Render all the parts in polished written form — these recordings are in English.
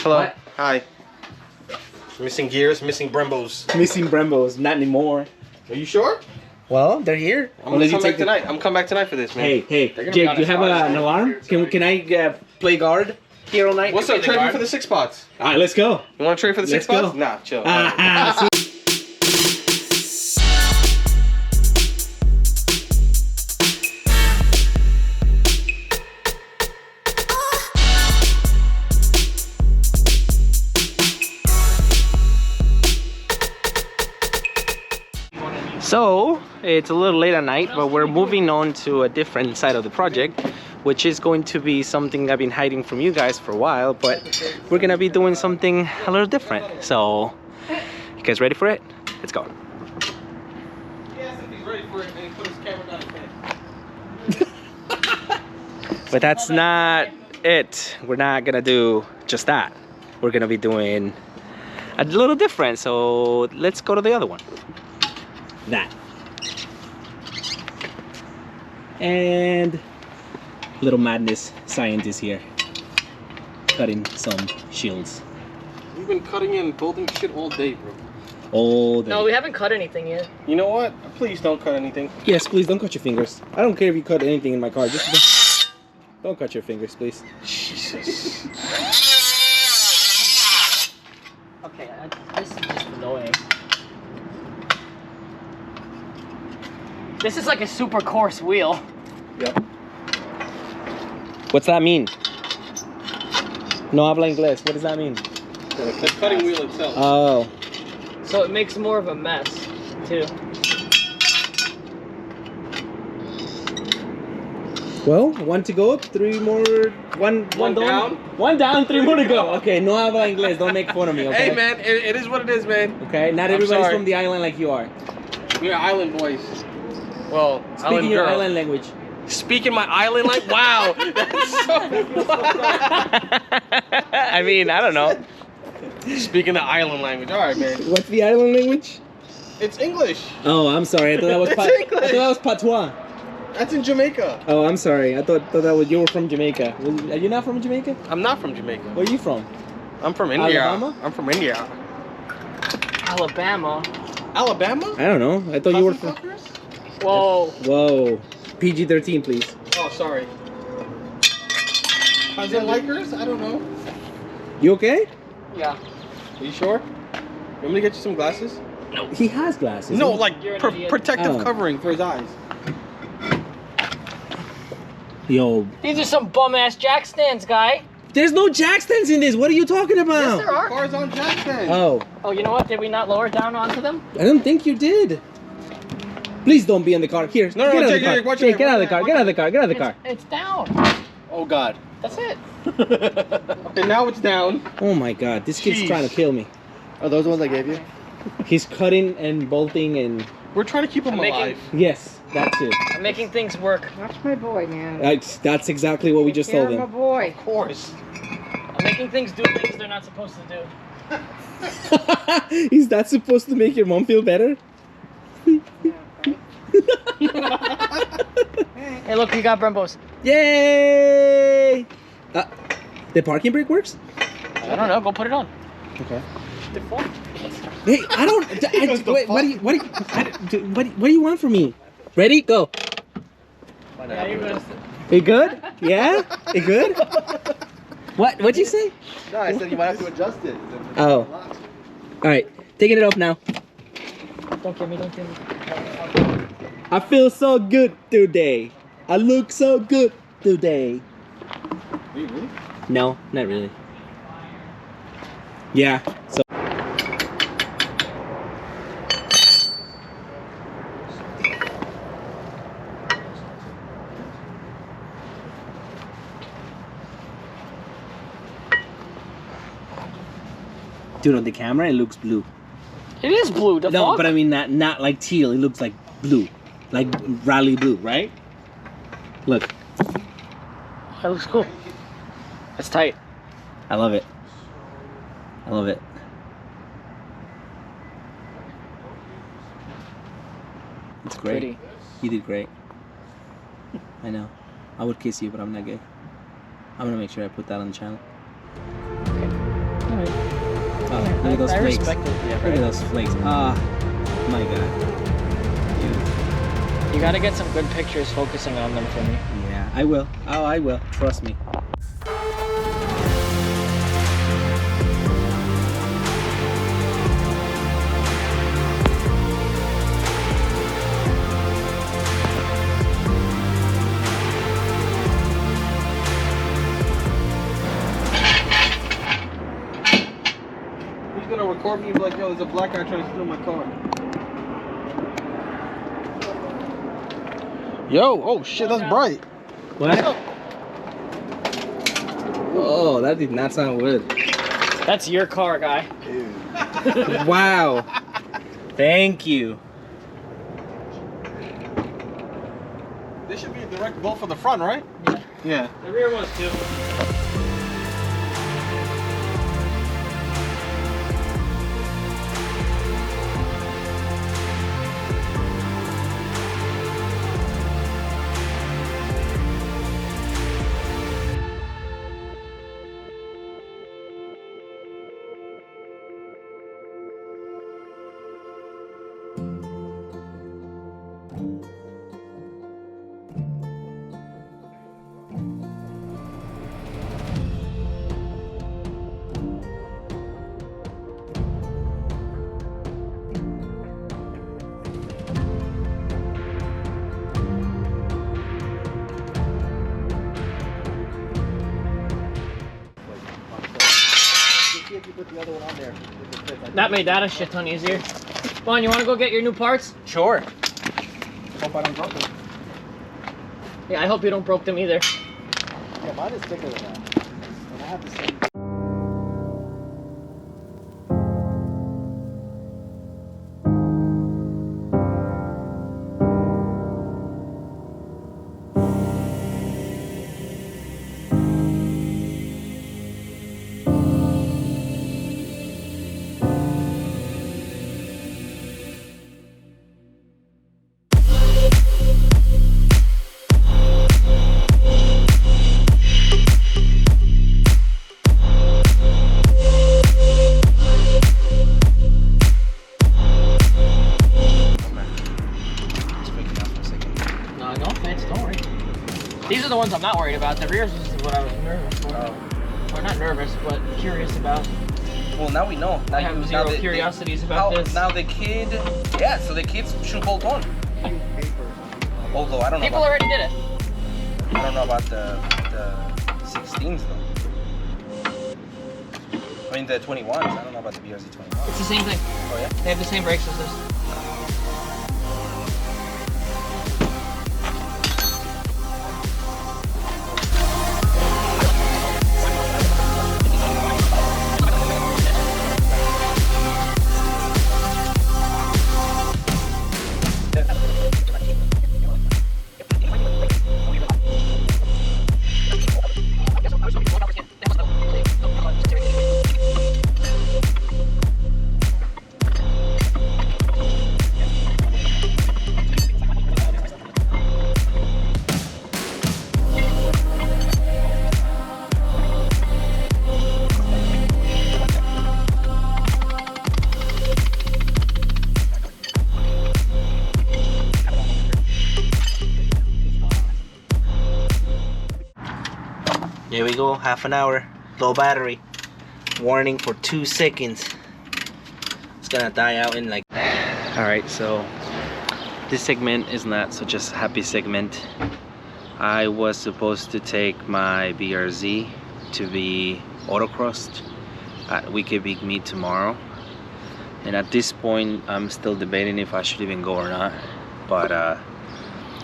Hello. What? Hi. Missing gears, missing Brembos. Missing Brembos, not anymore. Are you sure? Well, they're here. I'm gonna come back tonight. I'm coming back tonight for this, man. Hey, Jake, do you have an alarm? Can I play guard here all night? What's up? Trade me for the 6 spots. All right, let's go. You want to trade for the 6 spots? Go. Nah, chill. So, it's a little late at night, but we're moving on to a different side of the project, which is going to be something I've been hiding from you guys for a while, but we're gonna be doing something a little different. So, you guys ready for it? Let's go. Yes, if he's ready for it, then he put his camera down his head. But that's not it. We're not gonna do just that. We're gonna be doing a little different, so let's go to the other one. That. And little madness scientist here cutting some shields. We've been cutting and building shit all day, bro. All day. No, we haven't cut anything yet. You know what? Please don't cut anything. Yes, please don't cut your fingers. I don't care if you cut anything in my car. Just don't cut your fingers, please. Jesus. Okay, this is just annoying. This is like a super coarse wheel. Yep. What's that mean? No habla inglés. What does that mean? The cutting wheel itself. Oh. So it makes more of a mess, too. Well, 1 to go, 3 more. One down. 1 down, 3 more to go. Okay, no habla inglés. Don't make fun of me, okay? Hey, man, it is what it is, man. Okay, not everybody's from the island like you are. We're island boys. Well, Speaking your island language. Speaking my island like wow. That's so I mean, I don't know. Speaking the island language. All right, man. What's the island language? It's English. Oh, I'm sorry. I thought that was I thought that was patois. That's in Jamaica. Oh, I'm sorry. I thought that was you were from Jamaica. Are you not from Jamaica? I'm not from Jamaica. Where are you from? I'm from India. Alabama? I'm from India. Alabama? Alabama? I don't know. I thought you were from. Whoa. Whoa. PG-13, please. Oh, sorry. Cousin likers? I don't know. You okay? Yeah. Are you sure? You want me to get you some glasses? No. He has glasses. No, He- like You're an idiot. protective Oh. covering for his eyes. Yo, These are some bum-ass jack stands, guy. there's no jack stands in this. What are you talking Yes, about? there are. Cars on Jackson. Oh, Oh, you know what? Did we not lower down onto them? I don't think you did. Please don't be in the car. Here, No, get out of the Jake, car. watch Jake, it. get out of the car. Get out of the car. Get out of the car. It's down. Oh, God. That's it. Okay, now it's down. Oh my God, this kid's Jeez. trying to kill me. Are those the ones I gave you? He's cutting and bolting and We're trying to keep him I'm making- alive. yes, that's it. I'm making things work. Watch my boy, man. That's exactly what we just Care told of my him. boy. Of course. I'm making things do things they're not supposed to do. Is that supposed to make your mom feel better? Hey, look, we got Brembos. Yay! The parking brake works? I don't know. Go put it on. Okay. They're fun. Hey, I don't. Wait, what do you want from me? Ready? Go. Yeah, you're good. You good? Yeah? You good? What'd you say? No, I said you might have to adjust it. Oh. All right, taking it off now. Don't kill me. Don't kill me. I feel so good today. I look so good today. Really? No, not really. Yeah. So. Dude, on the camera it looks blue. It is blue. The No, fuck? but I mean not like teal. It looks like blue, like rally blue, right? Look, That looks cool. That's tight. I love it. I love it. It's great. Pretty. You did great. I know. I would kiss you, but I'm not gay. I'm gonna make sure I put that on the channel. look at those I flakes. respect it. Yeah, Look right. at those flakes. Ah, my God. You gotta get some good pictures focusing on them for me. Yeah, I will. Oh, I will. Trust me. He's gonna record me and be like, yo, there's a black guy trying to steal my car. Yo, oh shit, that's bright. What? Oh, that did not sound good. That's your car, guy. Wow. Thank you. This should be a direct bolt for the front, right? Yeah. The rear was too. See if you put the other one on there. If it fits. That made that a shit ton easier. Juan, you wanna go get your new parts? Sure. Hope I don't drop them. Yeah, I hope you don't broke them either. Yeah, mine is thicker than that. And I have the same. No, no offense, don't worry. These are the ones I'm not worried about. The rears is what I was nervous for. Or not nervous, but curious about. Well, now we know. Now I have zero curiosities about this. Now the kid, yeah. So the kids should bolt on. Although I don't know. People already did it. I don't know about the 16s though. I mean the 21s. I don't know about the BRZ 21s. It's the same thing. Oh yeah. They have the same brakes as this. Here we go, half an hour, low battery. Warning for 2 seconds. It's gonna die out in like... Alright, so this segment is not such a happy segment. I was supposed to take my BRZ to be autocrossed at Wicked Big Meet tomorrow. And at this point, I'm still debating if I should even go or not. But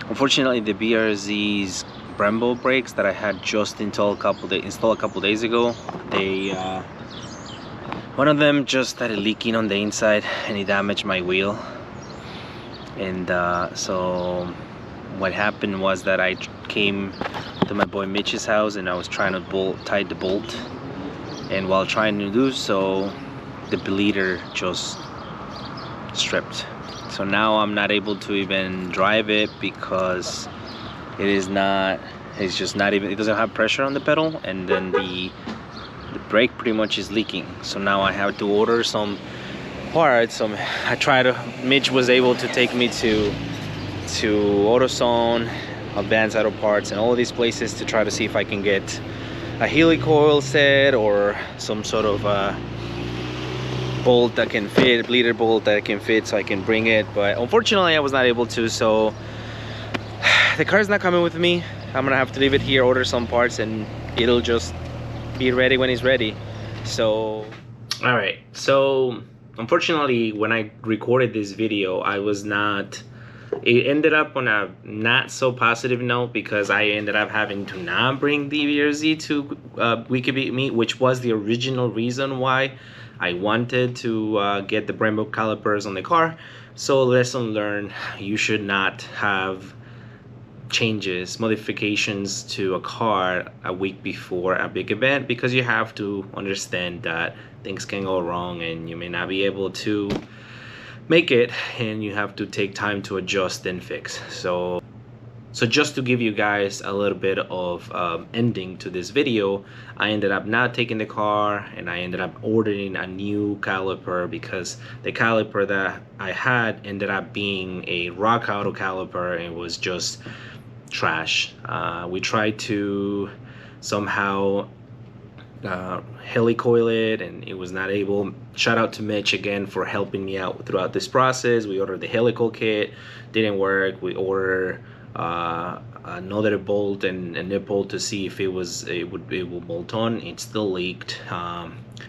unfortunately, the BRZ's Brembo brakes that I had just installed a couple days ago, they one of them just started leaking on the inside and it damaged my wheel. And so what happened was that I came to my boy Mitch's house and I was trying to tie the bolt, and while trying to do so, the bleeder just stripped. So now I'm not able to even drive it because it's just not even, it doesn't have pressure on the pedal, and then the brake pretty much is leaking. So now I have to order some parts. Mitch was able to take me to AutoZone, Advanced Auto Parts, and all of these places to try to see if I can get a helicoil set or some sort of bolt that can fit, bleeder bolt that can fit, so I can bring it. But unfortunately I was not able to, so the car's not coming with me. I'm gonna have to leave it here, order some parts, and it'll just be ready when it's ready. So all right, so unfortunately when I recorded this video, it ended up on a not so positive note, because I ended up having to not bring the BRZ to Weekly Beat Meet, which was the original reason why I wanted to get the Brembo calipers on the car. So lesson learned, you should not have changes, modifications to a car a week before a big event, because you have to understand that things can go wrong and you may not be able to make it, and you have to take time to adjust and fix. So just to give you guys a little bit of ending to this video, I ended up not taking the car, and I ended up ordering a new caliper, because the caliper that I had ended up being a Rock Auto caliper and it was just trash. We tried to somehow helicoil it, and it was not able. Shout out to Mitch again for helping me out throughout this process. We ordered the helical kit, didn't work. We ordered another bolt and a nipple to see if it will bolt on. It still leaked.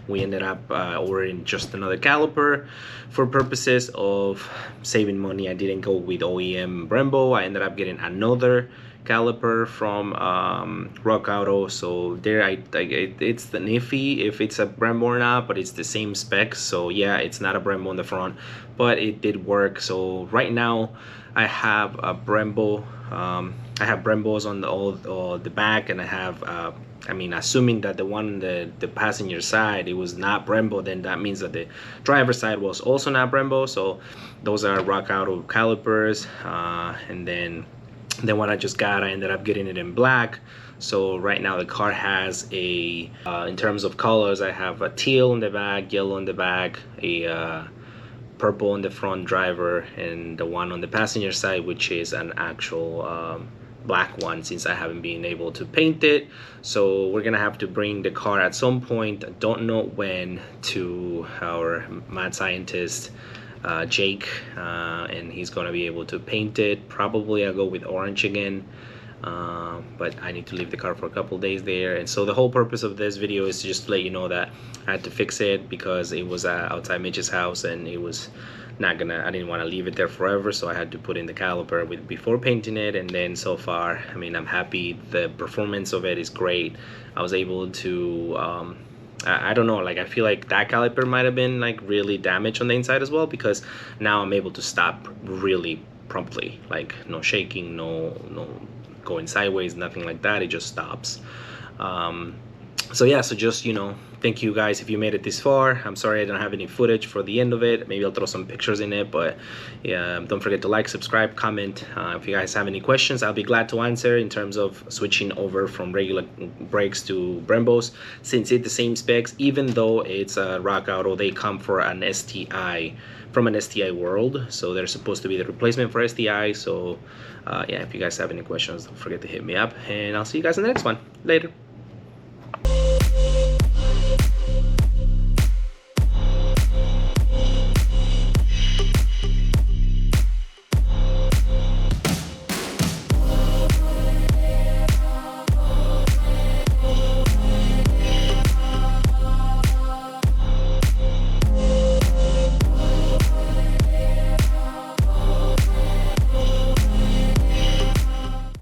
We ended up ordering just another caliper for purposes of saving money. I didn't go with OEM Brembo. I ended up getting another caliper from Rock Auto. So there, it's the iffy if it's a Brembo or not, but it's the same specs. So yeah, it's not a Brembo on the front, but it did work. So right now I have a Brembo. I have Brembos on the back, and I have I mean, assuming that the one on the passenger side, it was not Brembo, then that means that the driver side was also not Brembo. So those are Rock Auto calipers. And then what I just got, I ended up getting it in black. So right now the car has a in terms of colors, I have a teal in the back, yellow in the back, a purple in the front driver, and the one on the passenger side, which is an actual black one, since I haven't been able to paint it. So we're gonna have to bring the car at some point, I don't know when, to our mad scientist Jake, and he's gonna be able to paint it. Probably I'll go with orange again, but I need to leave the car for a couple days there. And so the whole purpose of this video is just to let you know that I had to fix it, because it was outside Mitch's house, and it was not gonna, I didn't want to leave it there forever, so I had to put in the caliper before painting it. And then so far, I mean, I'm happy. The performance of it is great. I was able to I don't know, like, I feel like that caliper might have been like really damaged on the inside as well, because now I'm able to stop really promptly, like no shaking, no going sideways, nothing like that. It just stops. So yeah, so just, you know, thank you guys if you made it this far. I'm sorry I don't have any footage for the end of it. Maybe I'll throw some pictures in it, but yeah, don't forget to like, subscribe, comment. If you guys have any questions, I'll be glad to answer in terms of switching over from regular brakes to Brembos, since it's the same specs. Even though it's a Rock Auto, they come for an STI, from an STI world, so they're supposed to be the replacement for STI. So yeah, if you guys have any questions, don't forget to hit me up, and I'll see you guys in the next one. Later.